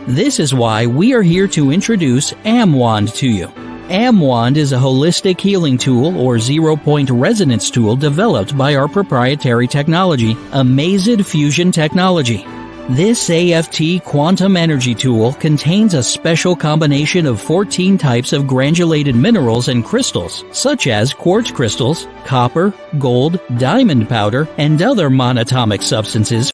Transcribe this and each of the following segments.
This is why we are here to introduce AmWand to you. AmWand is a holistic healing tool or zero-point resonance tool developed by our proprietary technology, Amazed Fusion Technology. This AFT quantum energy tool contains a special combination of 14 types of granulated minerals and crystals, such as quartz crystals, copper, gold, diamond powder, and other monatomic substances.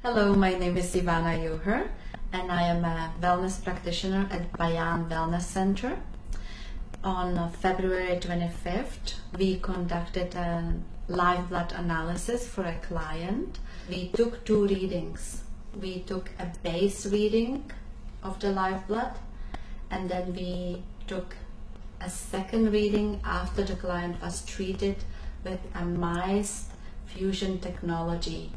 Hello, my name is Ivana Juher, and I am a wellness practitioner at Bayan Wellness Center. On February 25th, we conducted a live blood analysis for a client. We took 2 readings. We took a base reading of the live blood, and then we took a second reading after the client was treated with Amazed Fusion Technology.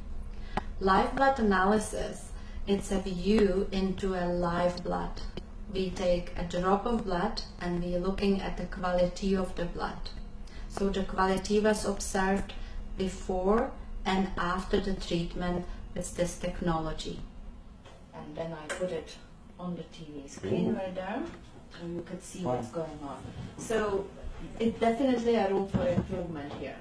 Live blood analysis, it's a view into a live blood. We take a drop of blood and we're looking at the quality of the blood. So the quality was observed before and after the treatment with this technology. And then I put it on the TV screen right there, and you could see what's going on. So it's definitely a room for improvement here.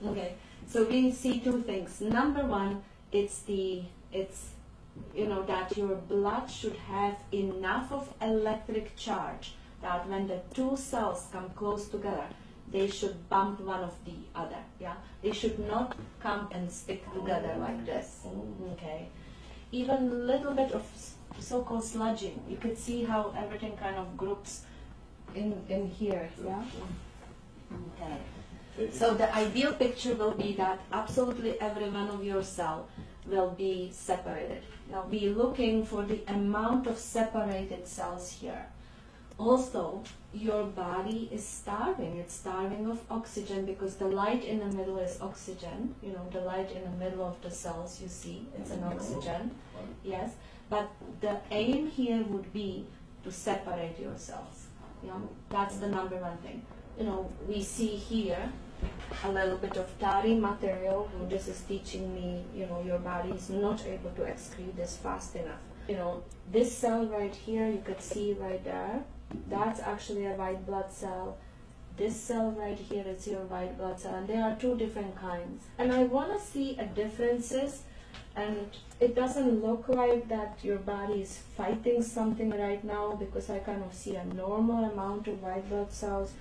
Okay. So we see 2 things. Number 1, it's that your blood should have enough of electric charge that when the 2 cells come close together, they should bump one of the other. Yeah, they should not come and stick together like this. Okay. Even a little bit of so-called sludging. You could see how everything kind of groups in here. Yeah. Okay. So the ideal picture will be that absolutely every one of your cells will be separated. Now we're looking for the amount of separated cells here. Also, your body is starving. It's starving of oxygen because the light in the middle is oxygen. You know, the light in the middle of the cells you see, it's an oxygen. Yes, but the aim here would be to separate your cells. You know, that's the number 1 thing. You know, we see here a little bit of tarry material. This is teaching me, you know, your body is not able to excrete this fast enough. You know, this cell right here, you could see right there, that's actually a white blood cell. This cell right here is your white blood cell, and there are 2 different kinds. And I want to see a differences, and it doesn't look like that your body is fighting something right now because I kind of see a normal amount of white blood cells.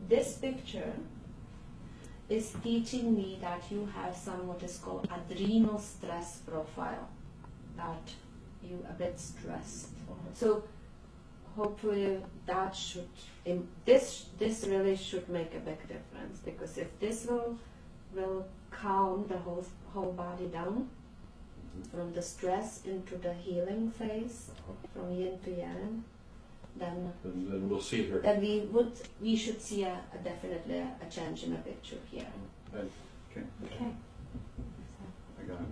This picture is teaching me that you have some what is called adrenal stress profile, that you a bit stressed. So hopefully that should, this really should make a big difference, because if this will calm the whole body down from the stress into the healing phase, from yin to yang, then we'll see here. Then we should see definitely a change in the picture here. Okay. Okay. I got it.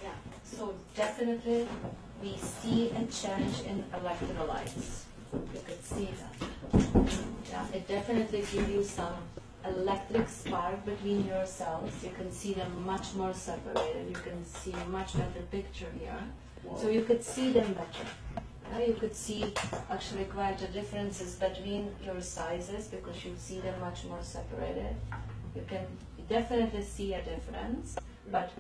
Yeah. So definitely we see a change in electrolytes. You could see that. Yeah, it definitely gives you some electric spark between your cells. You can see them much more separated. You can see a much better picture here. Wow. So you could see them better. You could see actually quite a differences between your sizes because you see them much more separated. You can definitely see a difference, but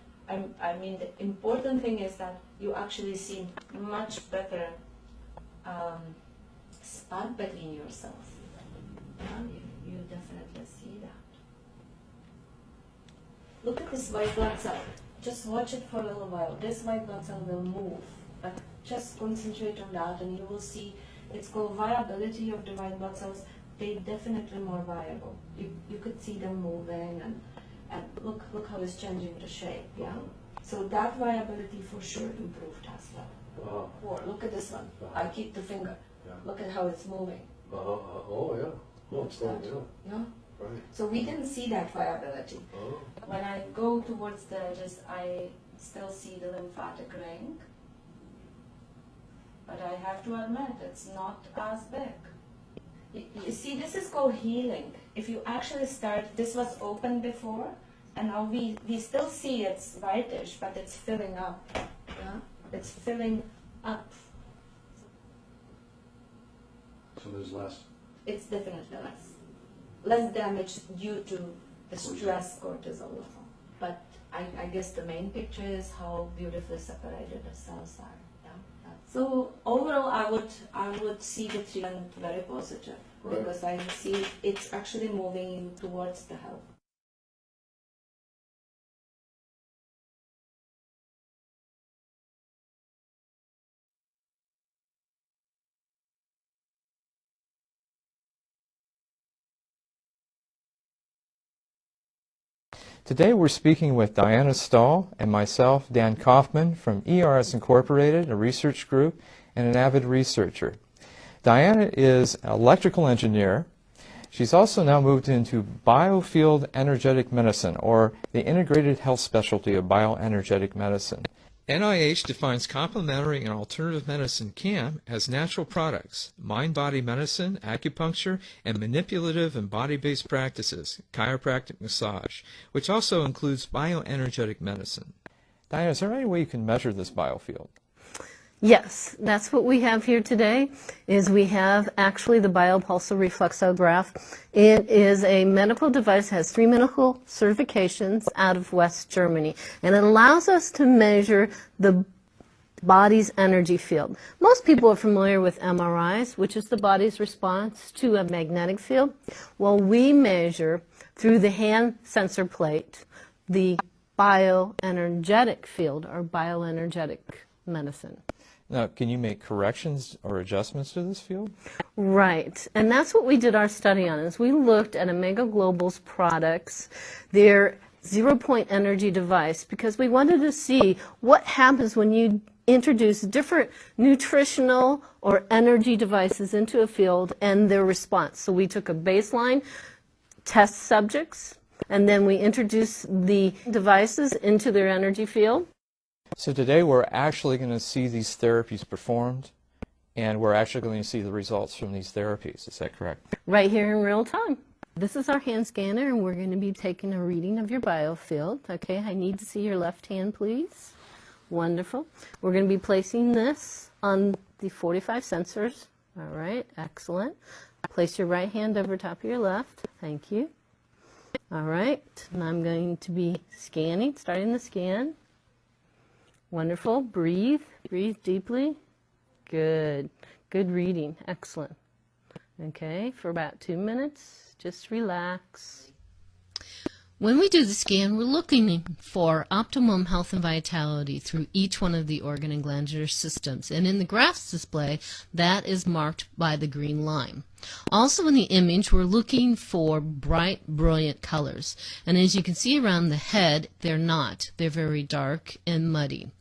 I mean the important thing is that you actually see much better spark between yourselves. You definitely see that. Look at this white blood cell. Just watch it for a little while. This white blood cell will move, but just concentrate on that and you will see it's called viability of divine blood cells. They're definitely more viable. You could see them moving and look how it's changing the shape, yeah? So that viability for sure improved as well. Or look at this one. I keep the finger. Yeah. Look at how it's moving. Oh, yeah. No, it's going down. Yeah? Right. So we didn't see that viability. Oh. When I go towards the edges, I still see the lymphatic ring. But I have to admit, it's not as big. You see, this is called healing. If you actually start, this was open before, and now we still see it's whitish, but it's filling up. Yeah? It's filling up. So there's less. It's definitely less damage due to the stress cortisol level. But I guess the main picture is how beautifully separated the cells are. Yeah? So overall, I would see the treatment very positive, right, because I see it's actually moving towards the health. Today we're speaking with Diana Stahl and myself, Dan Kaufman, from ERS Incorporated, a research group and an avid researcher. Diana is an electrical engineer. She's also now moved into biofield energetic medicine, or the integrated health specialty of bioenergetic medicine. NIH defines complementary and alternative medicine, CAM, as natural products, mind-body medicine, acupuncture, and manipulative and body-based practices, chiropractic massage, which also includes bioenergetic medicine. Diana, is there any way you can measure this biofield? Yes, that's what we have here today, is we have actually the biopulsoreflexograph. It is a medical device, has 3 medical certifications out of West Germany, and it allows us to measure the body's energy field. Most people are familiar with MRIs, which is the body's response to a magnetic field. Well, we measure through the hand sensor plate the bioenergetic field, or bioenergetic medicine. Now, can you make corrections or adjustments to this field? Right, and that's what we did our study on, is we looked at Omega Global's products, their zero-point energy device, because we wanted to see what happens when you introduce different nutritional or energy devices into a field and their response. So we took a baseline, test subjects, and then we introduced the devices into their energy field. So today we're actually going to see these therapies performed, and we're actually going to see the results from these therapies. Is that correct? Right here in real time. This is our hand scanner, and we're going to be taking a reading of your biofield. Okay, I need to see your left hand, please. Wonderful. We're going to be placing this on the 45 sensors. All right, excellent. Place your right hand over top of your left. Thank you. All right, and I'm going to be scanning, starting the scan. Wonderful. Breathe. Breathe deeply. Good. Good reading. Excellent. Okay, for about 2 minutes, just relax. When we do the scan, we're looking for optimum health and vitality through each one of the organ and glandular systems. And in the graphs display, that is marked by the green line. Also in the image, we're looking for bright, brilliant colors. And as you can see around the head, they're not. They're very dark and muddy.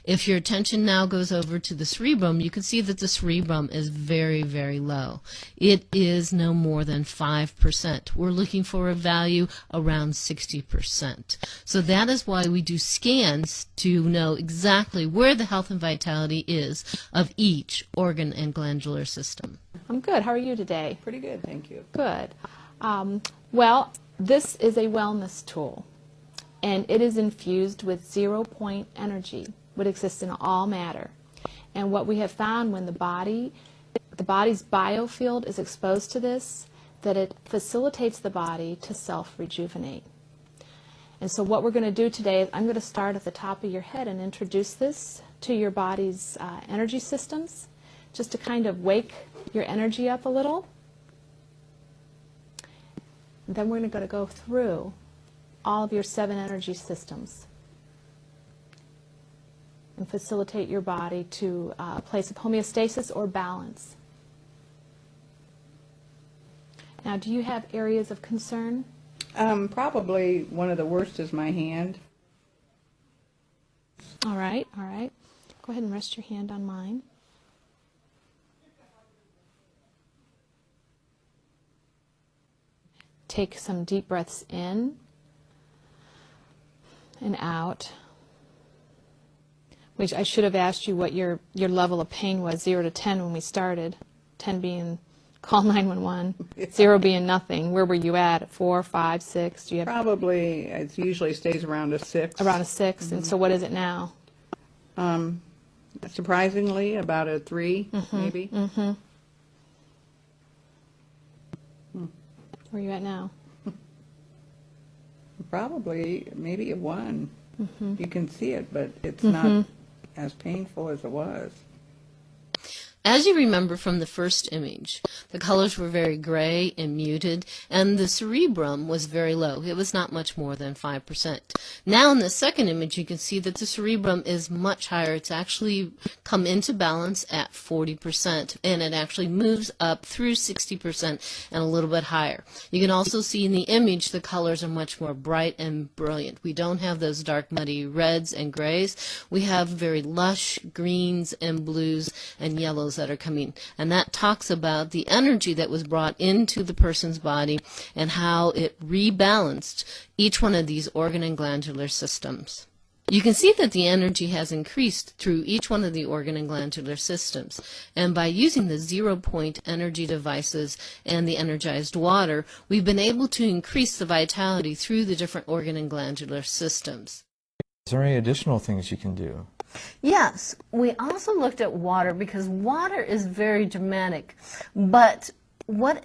If your attention now goes over to the cerebrum, you can see that the cerebrum is very, very low. It is no more than 5%. We're looking for a value around 60%. So that is why we do scans, to know exactly where the health and vitality is of each organ and glandular system. I'm good. How are you today? Pretty good, thank you. Good. Well, this is a wellness tool, and it is infused with zero-point energy, which exists in all matter. And what we have found when the body's biofield is exposed to this, that it facilitates the body to self-rejuvenate. And so what we're going to do today is I'm going to start at the top of your head and introduce this to your body's energy systems, just to kind of wake your energy up a little. And then we're going to go through all of your 7 energy systems. and facilitate your body to a place of homeostasis or balance. Now, do you have areas of concern? Probably one of the worst is my hand. All right, all right. Go ahead and rest your hand on mine. Take some deep breaths in and out. Which I should have asked you what your level of pain was, 0 to 10 when we started. 10 being call 911, 0 being nothing. Where were you at? 4, 5, 6? Do you have Probably, it usually stays around a 6. around a 6? And so what is it now? Surprisingly, about a 3, maybe. Mm-hmm. Where are you at now? Probably, maybe a 1. You can see it, but it's not as painful as it was. As you remember from the first image, the colors were very gray and muted, and the cerebrum was very low. It was not much more than 5%. Now in the second image, you can see that the cerebrum is much higher. It's actually come into balance at 40%, and it actually moves up through 60% and a little bit higher. You can also see in the image the colors are much more bright and brilliant. We don't have those dark, muddy reds and grays. We have very lush greens and blues and yellows that are coming, and that talks about the energy that was brought into the person's body and how it rebalanced each one of these organ and glandular systems. You can see that the energy has increased through each one of the organ and glandular systems, and by using the 0-point energy devices and the energized water, we've been able to increase the vitality through the different organ and glandular systems. Is there any additional things you can do? Yes, we also looked at water because water is very dramatic, but what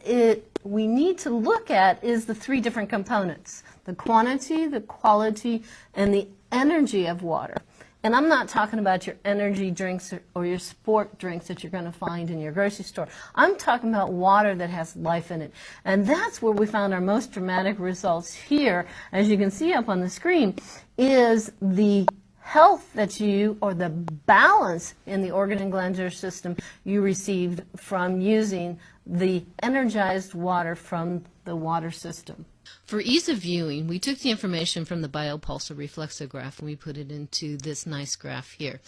we need to look at is the 3 different components: the quantity, the quality, and the energy of water. And I'm not talking about your energy drinks or your sport drinks that you're going to find in your grocery store. I'm talking about water that has life in it. And that's where we found our most dramatic results here, as you can see up on the screen, is the health that you, or the balance in the organ and glandular system you received from using the energized water from the water system. For ease of viewing, we took the information from the biopulsar reflexograph and we put it into this nice graph here.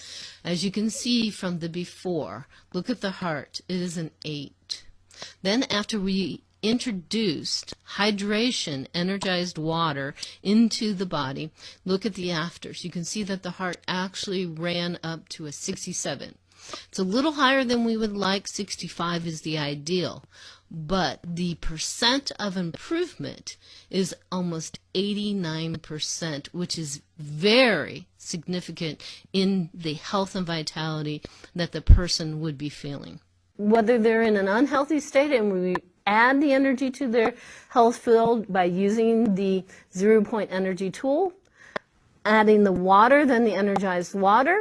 As you can see from the before, look at the heart, it is an 8. Then after we introduced hydration, energized water into the body, look at the afters. You can see that the heart actually ran up to a 67. It's a little higher than we would like. 65 is the ideal. But the percent of improvement is almost 89%, which is very significant in the health and vitality that the person would be feeling. Whether they're in an unhealthy state and we add the energy to their health field by using the 0-point energy tool, adding the water, then the energized water,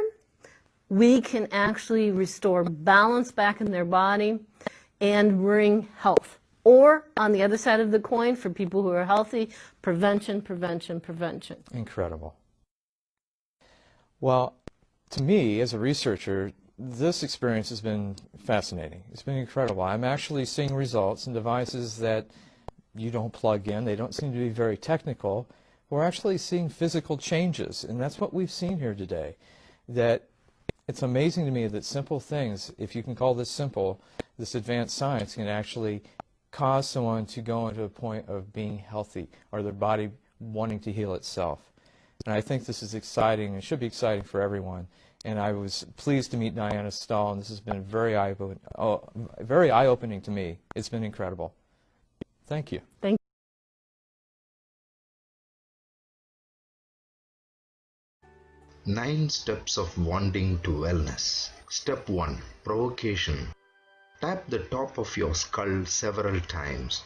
we can actually restore balance back in their body and bring health. Or, on the other side of the coin, for people who are healthy, prevention, prevention, prevention. Incredible. Well, to me, as a researcher, this experience has been fascinating. It's been incredible. I'm actually seeing results in devices that you don't plug in. They don't seem to be very technical. We're actually seeing physical changes, and that's what we've seen here today. That it's amazing to me that simple things, if you can call this simple, this advanced science can actually cause someone to go into a point of being healthy or their body wanting to heal itself. And I think this is exciting and should be exciting for everyone. And I was pleased to meet Diana Stahl, and this has been very eye-opening to me. It's been incredible. Thank you. Thank you. 9 steps of wanting to wellness. Step 1. Provocation. Tap the top of your skull several times.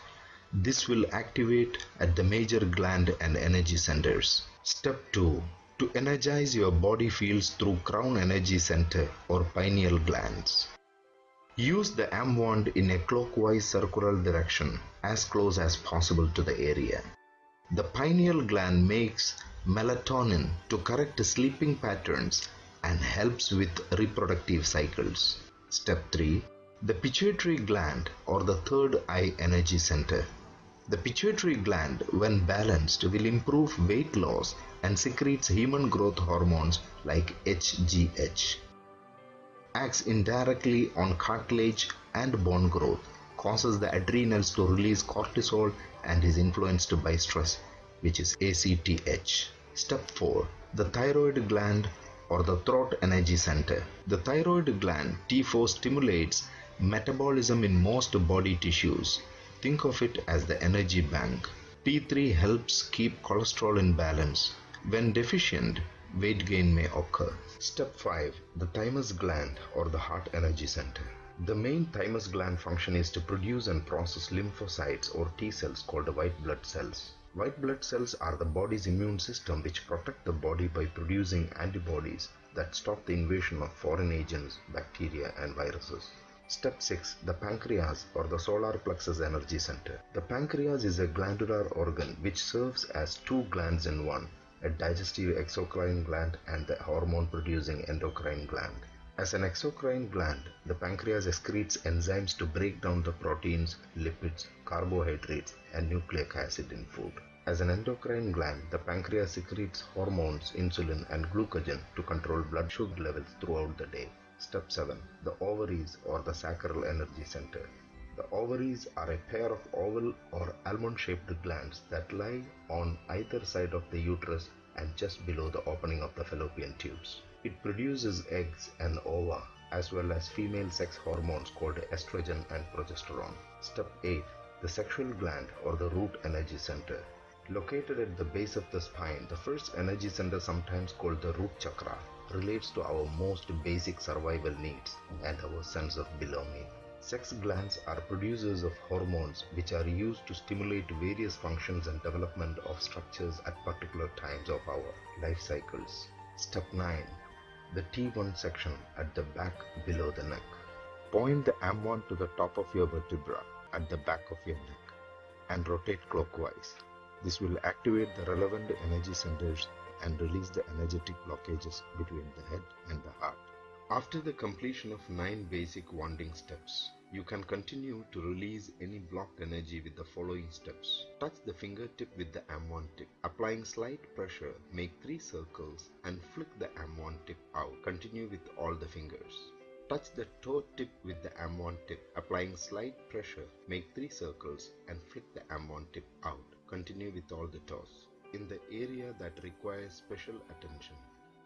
This will activate at the major gland and energy centers. Step 2. To energize your body fields through crown energy center or pineal glands. Use the arm wand in a clockwise circular direction as close as possible to the area. The pineal gland makes melatonin to correct sleeping patterns and helps with reproductive cycles. Step 3. The pituitary gland, or the third eye energy center. The pituitary gland, when balanced, will improve weight loss and secretes human growth hormones like HGH. Acts indirectly on cartilage and bone growth, causes the adrenals to release cortisol, and is influenced by stress, which is ACTH. Step 4. The thyroid gland, or the throat energy center. The thyroid gland T4 stimulates metabolism in most body tissues. Think of it as the energy bank. T3 helps keep cholesterol in balance. When deficient, weight gain may occur. Step 5. The thymus gland, or the heart energy center. The main thymus gland function is to produce and process lymphocytes or T cells called white blood cells. White blood cells are the body's immune system which protect the body by producing antibodies that stop the invasion of foreign agents, bacteria and viruses. Step 6. The pancreas, or the solar plexus energy center. The pancreas is a glandular organ which serves as two glands in one, a digestive exocrine gland and the hormone producing endocrine gland. As an exocrine gland, the pancreas excretes enzymes to break down the proteins, lipids, carbohydrates and nucleic acid in food. As an endocrine gland, the pancreas secretes hormones, insulin and glucagon to control blood sugar levels throughout the day. Step 7. The ovaries, or the sacral energy center. The ovaries are a pair of oval or almond-shaped glands that lie on either side of the uterus and just below the opening of the fallopian tubes. It produces eggs and ova, as well as female sex hormones called estrogen and progesterone. Step 8. The sexual gland, or the root energy center. Located at the base of the spine, the first energy center, sometimes called the root chakra, relates to our most basic survival needs and our sense of belonging. Sex glands are producers of hormones which are used to stimulate various functions and development of structures at particular times of our life cycles. Step 9. The T1 section at the back below the neck. Point the M1 to the top of your vertebra at the back of your neck and rotate clockwise. This will activate the relevant energy centers and release the energetic blockages between the head and the heart. After the completion of 9 basic wanding steps, you can continue to release any blocked energy with the following steps. Touch the fingertip with the M1 tip. Applying slight pressure, make 3 circles and flick the M1 tip out. Continue with all the fingers. Touch the toe tip with the M1 tip. Applying slight pressure, make 3 circles and flick the M1 tip out. Continue with all the toes. In the area that requires special attention,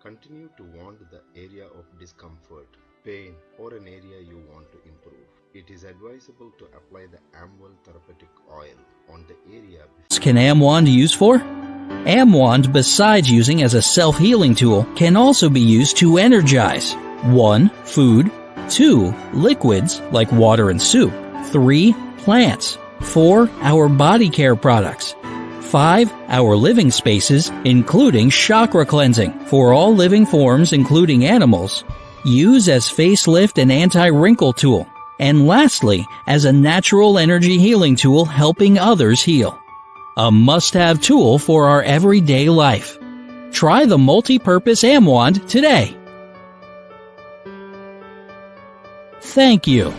continue to wand the area of discomfort, pain or an area you want to improve. It is advisable to apply the AMWell therapeutic oil on the area before. What can AmWand use for? AmWand, besides using as a self-healing tool, can also be used to energize. 1. Food. 2. Liquids, like water and soup. 3. Plants. 4. Our body care products. 5. Our living spaces, including chakra cleansing for all living forms, including animals. Use as facelift and anti-wrinkle tool. And lastly, as a natural energy healing tool helping others heal. A must-have tool for our everyday life. Try the multi-purpose AmWand today. Thank you.